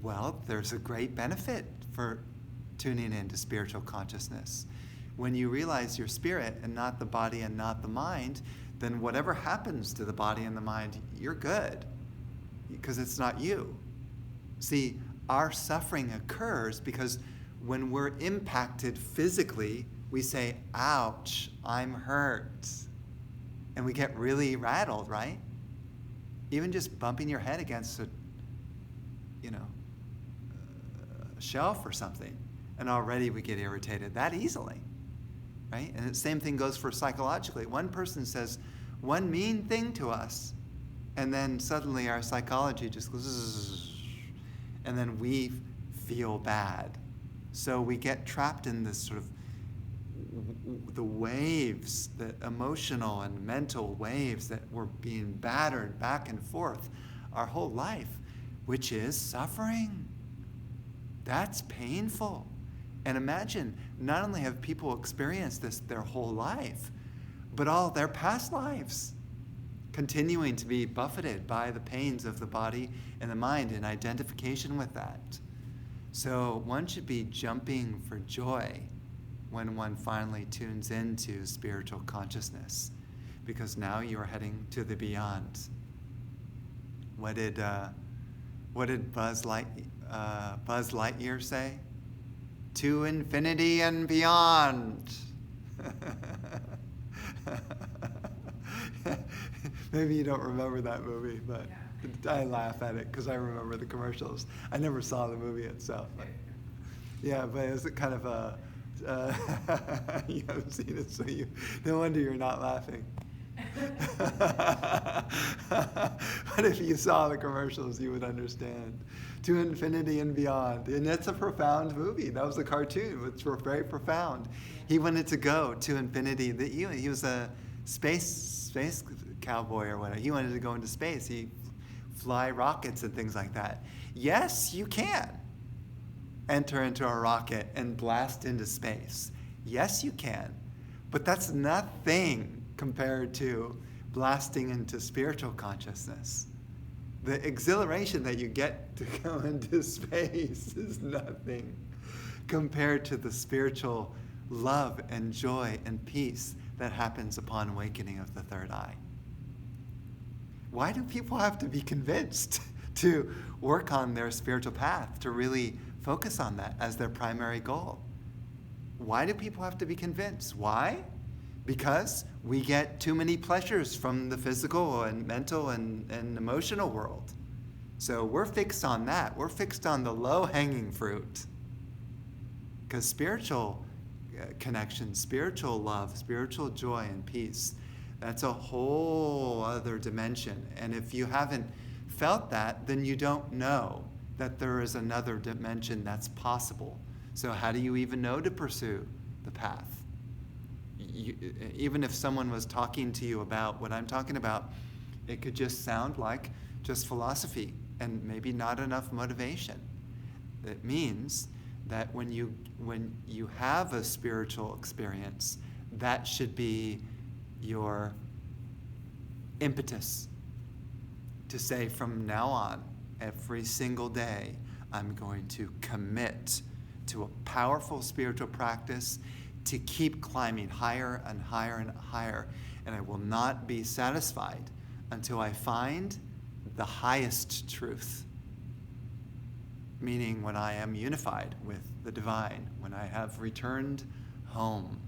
Well, there's a great benefit for tuning into spiritual consciousness. When you realize you're spirit and not the body and not the mind, then whatever happens to the body and the mind, you're good, because it's not you. See, our suffering occurs because when we're impacted physically, we say, ouch, I'm hurt. And we get really rattled, right? Even just bumping your head against a shelf or something, and already we get irritated that easily, right? And the same thing goes for psychologically. One person says one mean thing to us, and then suddenly our psychology just goes, zzz, and then we feel bad. So we get trapped in this sort of the waves, the emotional and mental waves that we're being battered back and forth our whole life, which is suffering. That's painful. And imagine, not only have people experienced this their whole life, but all their past lives, continuing to be buffeted by the pains of the body and the mind in identification with that. So one should be jumping for joy when one finally tunes into spiritual consciousness, because now you're heading to the beyond. What did Buzz Lightyear say? To infinity and beyond. Maybe you don't remember that movie, but I laugh at it because I remember the commercials. I never saw the movie itself. But yeah, but it's kind of a... you haven't seen it, so no wonder you're not laughing. But if you saw the commercials, you would understand. To infinity and beyond. And it's a profound movie. That was a cartoon, which were very profound. He wanted to go to infinity. He was a space cowboy or whatever. He wanted to go into space. He fly rockets and things like that. Yes, you can enter into a rocket and blast into space. Yes, you can. But that's nothing compared to blasting into spiritual consciousness. The exhilaration that you get to go into space is nothing compared to the spiritual love and joy and peace that happens upon awakening of the third eye. Why do people have to be convinced to work on their spiritual path, to really focus on that as their primary goal? Why do people have to be convinced? Why? Because we get too many pleasures from the physical and mental and emotional world. So we're fixed on that. We're fixed on the low-hanging fruit. Because spiritual connection, spiritual love, spiritual joy and peace, that's a whole other dimension. And if you haven't felt that, then you don't know that there is another dimension that's possible. So how do you even know to pursue the path? Even if someone was talking to you about what I'm talking about, it could just sound like just philosophy and maybe not enough motivation. It means that when you have a spiritual experience, that should be your impetus to say, from now on, every single day, I'm going to commit to a powerful spiritual practice to keep climbing higher and higher and higher. And I will not be satisfied until I find the highest truth. Meaning when I am unified with the divine, when I have returned home.